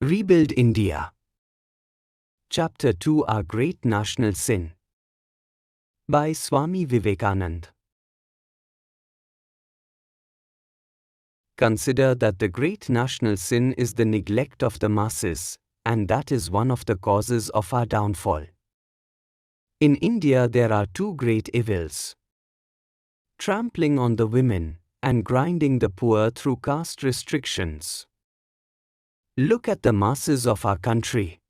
Rebuild India. Chapter 2 Our Great National Sin. By Swami Vivekanand. Consider that the great national sin is the neglect of the masses, and that is one of the causes of our downfall. In India there are two great evils: trampling on the women, and grinding the poor through caste restrictions. Look at the masses of our country.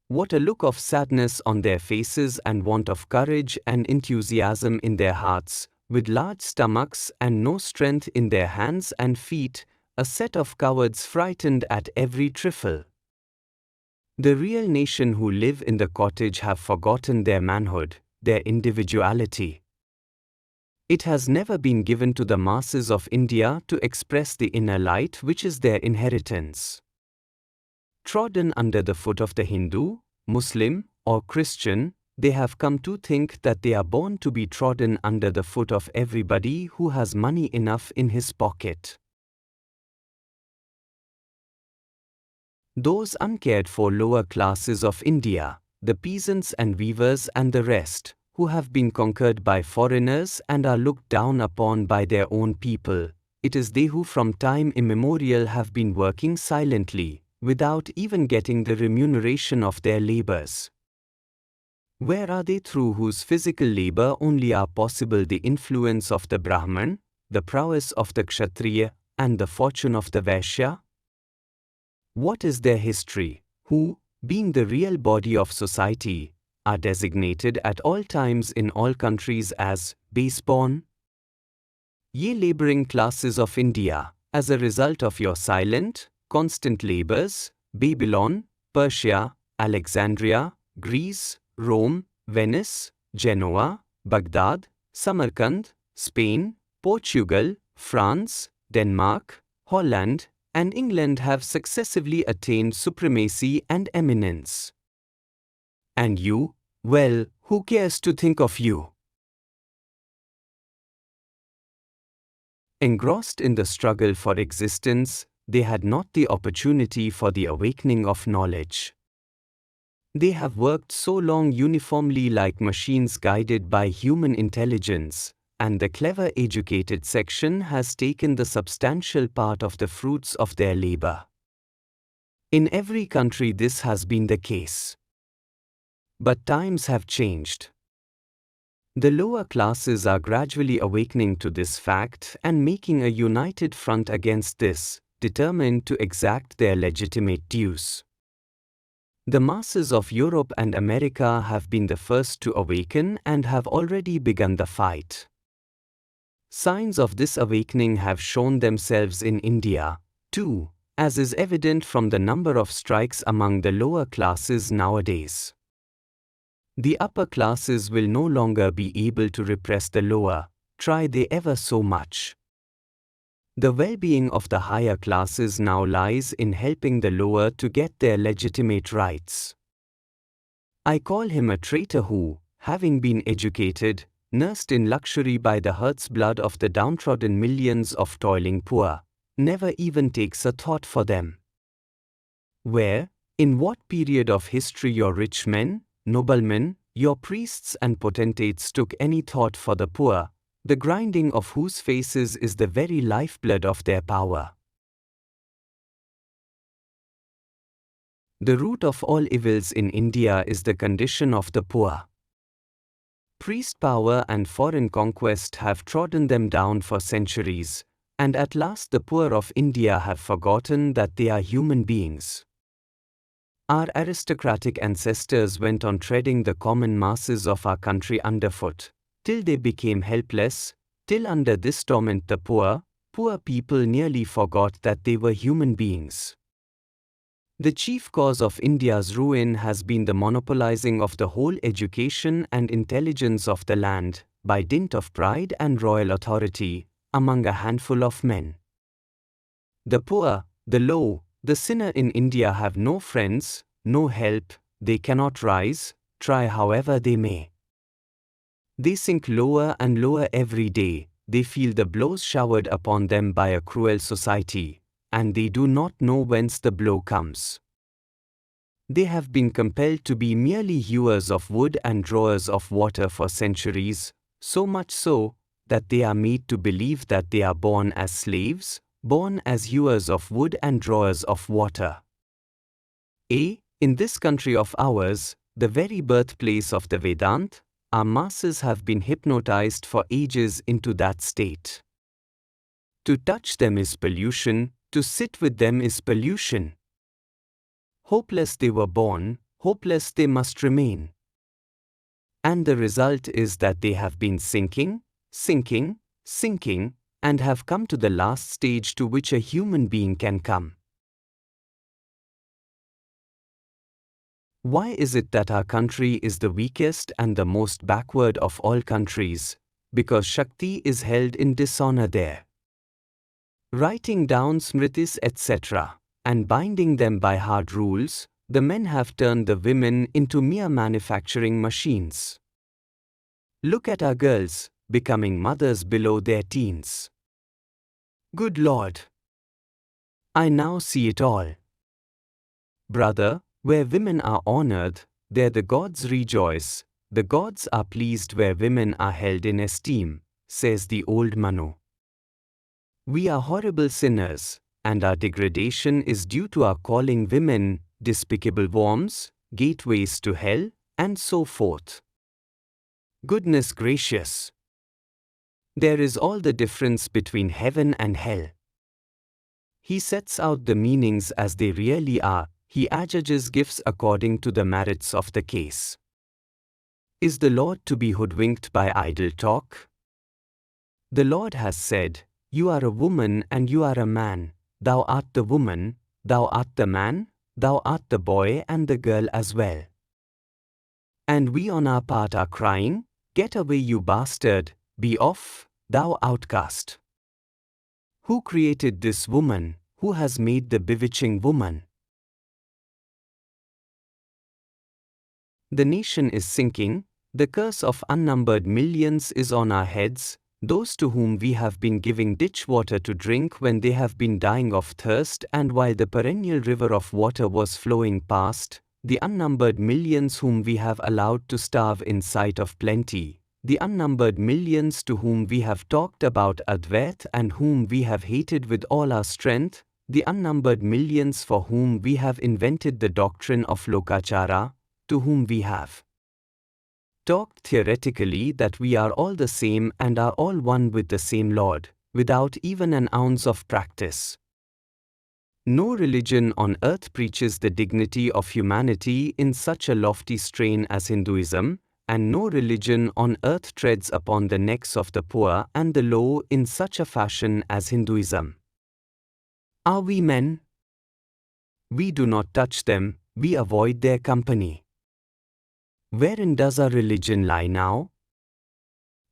What a look of sadness on their faces and want of courage and enthusiasm in their hearts, with large stomachs and no strength in their hands and feet, a set of cowards frightened at every trifle. The real nation who live in the cottage have forgotten their manhood, their individuality. It has never been given to the masses of India to express the inner light which is their inheritance. Trodden under the foot of the Hindu, Muslim, or Christian, they have come to think that they are born to be trodden under the foot of everybody who has money enough in his pocket. Those uncared for lower classes of India, the peasants and weavers and the rest, who have been conquered by foreigners and are looked down upon by their own people, it is they who from time immemorial have been working silently, without even getting the remuneration of their labors. Where are they through whose physical labor only are possible the influence of the Brahman, the prowess of the Kshatriya, and the fortune of the Vaishya? What is their history, who, being the real body of society, are designated at all times in all countries as base-born? Ye laboring classes of India, as a result of your silent, constant labors, Babylon, Persia, Alexandria, Greece, Rome, Venice, Genoa, Baghdad, Samarkand, Spain, Portugal, France, Denmark, Holland, and England have successively attained supremacy and eminence. And you, well, who cares to think of you? Engrossed in the struggle for existence, they had not the opportunity for the awakening of knowledge. They have worked so long uniformly like machines guided by human intelligence, and the clever educated section has taken the substantial part of the fruits of their labor. In every country this has been the case. But times have changed. The lower classes are gradually awakening to this fact and making a united front against this, determined to exact their legitimate dues. The masses of Europe and America have been the first to awaken and have already begun the fight. Signs of this awakening have shown themselves in India, too, as is evident from the number of strikes among the lower classes nowadays. The upper classes will no longer be able to repress the lower, try they ever so much. The well-being of the higher classes now lies in helping the lower to get their legitimate rights. I call him a traitor who, having been educated, nursed in luxury by the heart's blood of the downtrodden millions of toiling poor, never even takes a thought for them. Where, in what period of history your rich men, noblemen, your priests and potentates took any thought for the poor, the grinding of whose faces is the very lifeblood of their power? The root of all evils in India is the condition of the poor. Priest power and foreign conquest have trodden them down for centuries, and at last the poor of India have forgotten that they are human beings. Our aristocratic ancestors went on treading the common masses of our country underfoot, till they became helpless, till under this torment the poor people nearly forgot that they were human beings. The chief cause of India's ruin has been the monopolizing of the whole education and intelligence of the land, by dint of pride and royal authority, among a handful of men. The poor, the low, the sinner in India have no friends, no help, they cannot rise, try however they may. They sink lower and lower every day, they feel the blows showered upon them by a cruel society, and they do not know whence the blow comes. They have been compelled to be merely hewers of wood and drawers of water for centuries, so much so that they are made to believe that they are born as slaves, born as hewers of wood and drawers of water. In this country of ours, the very birthplace of the Vedant, our masses have been hypnotized for ages into that state. To touch them is pollution, to sit with them is pollution. Hopeless they were born, hopeless they must remain. And the result is that they have been sinking, sinking, sinking, and have come to the last stage to which a human being can come. Why is it that our country is the weakest and the most backward of all countries? Because Shakti is held in dishonor there. Writing down smritis etc., and binding them by hard rules, the men have turned the women into mere manufacturing machines. Look at our girls, becoming mothers below their teens. Good Lord! I now see it all. Brother, where women are honored, there the gods rejoice, the gods are pleased where women are held in esteem, says the old Manu. We are horrible sinners, and our degradation is due to our calling women despicable worms, gateways to hell, and so forth. Goodness gracious! There is all the difference between heaven and hell. He sets out the meanings as they really are, he adjudges gifts according to the merits of the case. Is the Lord to be hoodwinked by idle talk? The Lord has said, "You are a woman and you are a man. Thou art the woman, thou art the man, thou art the boy and the girl as well." And we on our part are crying, "Get away, you bastard, be off, thou outcast." Who created this woman? Who has made the bewitching woman? The nation is sinking, the curse of unnumbered millions is on our heads, those to whom we have been giving ditch water to drink when they have been dying of thirst, and while the perennial river of water was flowing past, the unnumbered millions whom we have allowed to starve in sight of plenty, the unnumbered millions to whom we have talked about Advait and whom we have hated with all our strength, the unnumbered millions for whom we have invented the doctrine of Lokachara, to whom we have talked theoretically that we are all the same and are all one with the same Lord, without even an ounce of practice. No religion on earth preaches the dignity of humanity in such a lofty strain as Hinduism, and no religion on earth treads upon the necks of the poor and the low in such a fashion as Hinduism. Are we men? We do not touch them, we avoid their company. Wherein does our religion lie now?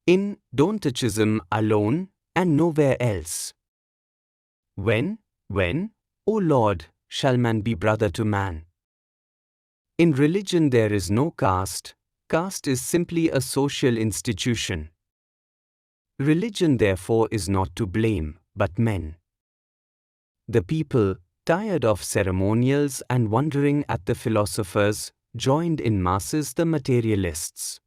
In don't-touchism alone, and nowhere else. When, O Lord, shall man be brother to man? In religion there is no caste, caste is simply a social institution. Religion therefore is not to blame, but men. The people, tired of ceremonials and wondering at the philosophers, joined in masses the materialists.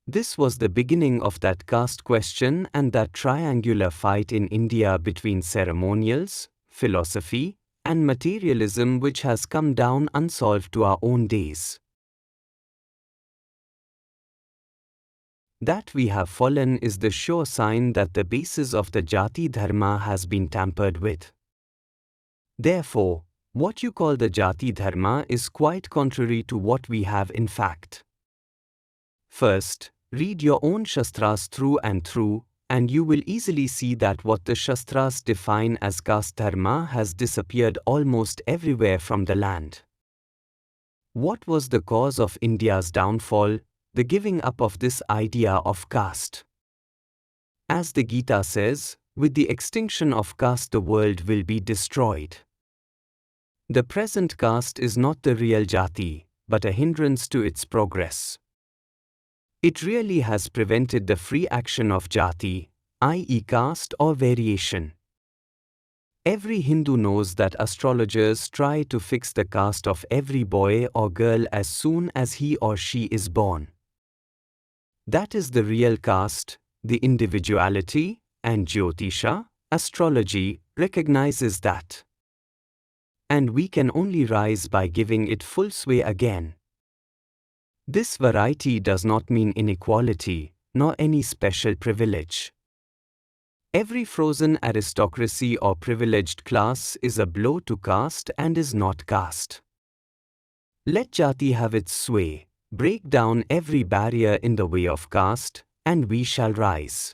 This was the beginning of that caste question and that triangular fight in India between ceremonials, philosophy, and materialism which has come down unsolved to our own days. That we have fallen is the sure sign that the basis of the Jati Dharma has been tampered with. Therefore, what you call the Jati Dharma is quite contrary to what we have in fact. First, read your own Shastras through and through, and you will easily see that what the Shastras define as caste dharma has disappeared almost everywhere from the land. What was the cause of India's downfall? The giving up of this idea of caste. As the Gita says, with the extinction of caste the world will be destroyed. The present caste is not the real Jati, but a hindrance to its progress. It really has prevented the free action of Jati, i.e. caste or variation. Every Hindu knows that astrologers try to fix the caste of every boy or girl as soon as he or she is born. That is the real caste, the individuality, and Jyotisha, astrology, recognizes that. And we can only rise by giving it full sway again. This variety does not mean inequality, nor any special privilege. Every frozen aristocracy or privileged class is a blow to caste and is not caste. Let Jati have its sway, break down every barrier in the way of caste, and we shall rise.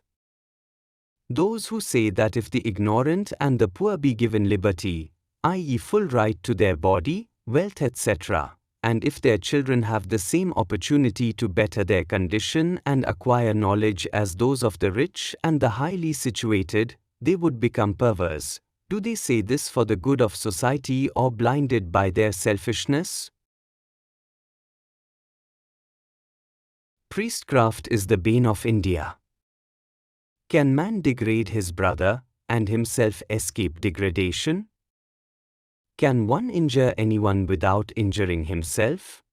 Those who say that if the ignorant and the poor be given liberty, i.e. full right to their body, wealth etc., and if their children have the same opportunity to better their condition and acquire knowledge as those of the rich and the highly situated, they would become perverse. Do they say this for the good of society or blinded by their selfishness? Priestcraft is the bane of India. Can man degrade his brother and himself escape degradation? Can one injure anyone without injuring himself?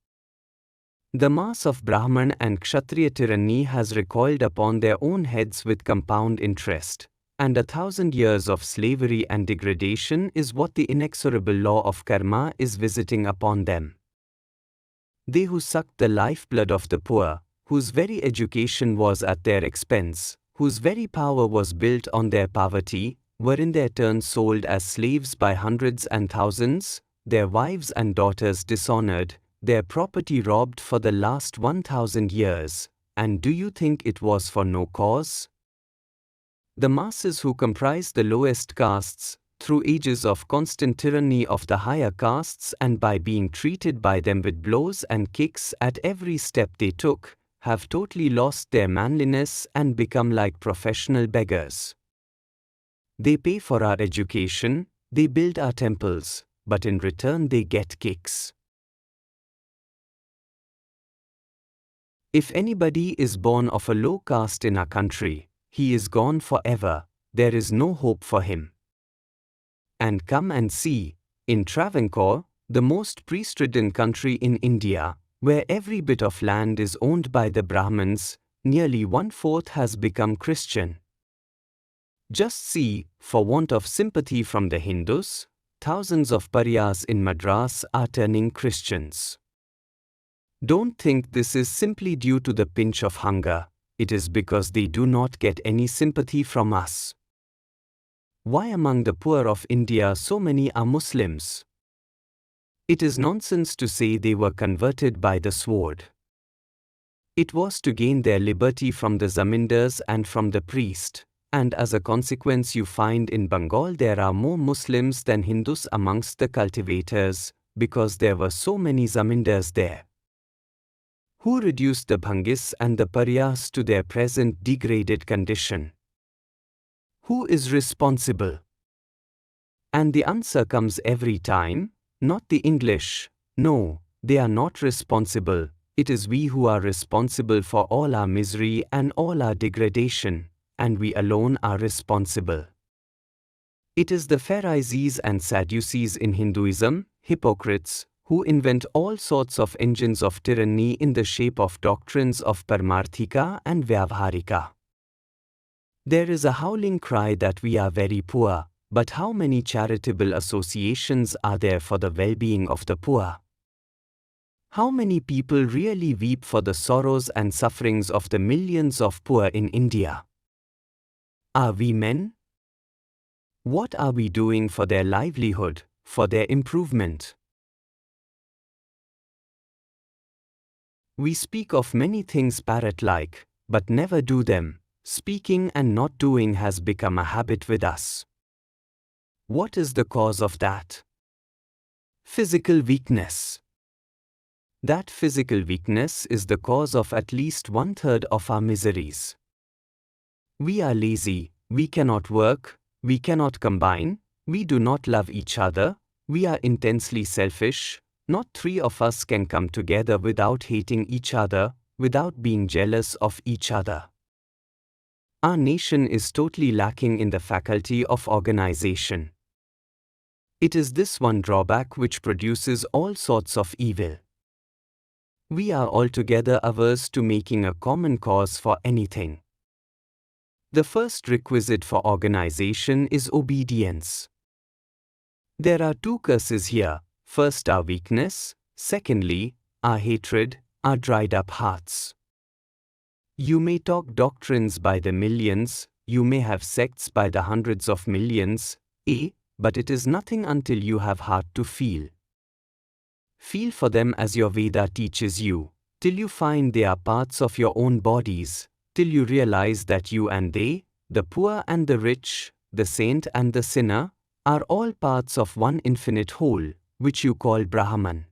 The mass of Brahman and Kshatriya tyranny has recoiled upon their own heads with compound interest, and 1,000 years of slavery and degradation is what the inexorable law of karma is visiting upon them. They who sucked the lifeblood of the poor, whose very education was at their expense, whose very power was built on their poverty, were in their turn sold as slaves by hundreds and thousands, their wives and daughters dishonored, their property robbed for the last 1,000 years, and do you think it was for no cause? The masses who comprise the lowest castes, through ages of constant tyranny of the higher castes and by being treated by them with blows and kicks at every step they took, have totally lost their manliness and become like professional beggars. They pay for our education, they build our temples, but in return they get kicks. If anybody is born of a low caste in our country, he is gone forever, there is no hope for him. And come and see, in Travancore, the most priest-ridden country in India, where every bit of land is owned by the Brahmins, nearly 1/4 has become Christian. Just see, for want of sympathy from the Hindus, thousands of pariahs in Madras are turning Christians. Don't think this is simply due to the pinch of hunger, it is because they do not get any sympathy from us. Why among the poor of India so many are Muslims? It is nonsense to say they were converted by the sword. It was to gain their liberty from the zamindars and from the priest, and as a consequence you find in Bengal there are more Muslims than Hindus amongst the cultivators, because there were so many zamindars there. Who reduced the Bhangis and the Pariahs to their present degraded condition? Who is responsible? And the answer comes every time, not the English. No, they are not responsible. It is we who are responsible for all our misery and all our degradation, and we alone are responsible. It is the Pharisees and Sadducees in Hinduism, hypocrites, who invent all sorts of engines of tyranny in the shape of doctrines of Paramarthika and Vyavharika. There is a howling cry that we are very poor, but how many charitable associations are there for the well-being of the poor? How many people really weep for the sorrows and sufferings of the millions of poor in India? Are we men? What are we doing for their livelihood, for their improvement? We speak of many things parrot-like, but never do them. Speaking and not doing has become a habit with us. What is the cause of that? Physical weakness. That physical weakness is the cause of at least 1/3 of our miseries. We are lazy, we cannot work, we cannot combine, we do not love each other, we are intensely selfish, not 3 of us can come together without hating each other, without being jealous of each other. Our nation is totally lacking in the faculty of organization. It is this one drawback which produces all sorts of evil. We are altogether averse to making a common cause for anything. The first requisite for organization is obedience. There are two curses here. First, our weakness. Secondly, our hatred, our dried up hearts. You may talk doctrines by the millions, you may have sects by the hundreds of millions, but it is nothing until you have heart to feel. Feel for them as your Veda teaches you, till you find they are parts of your own bodies, till you realize that you and they, the poor and the rich, the saint and the sinner, are all parts of one infinite whole, which you call Brahman.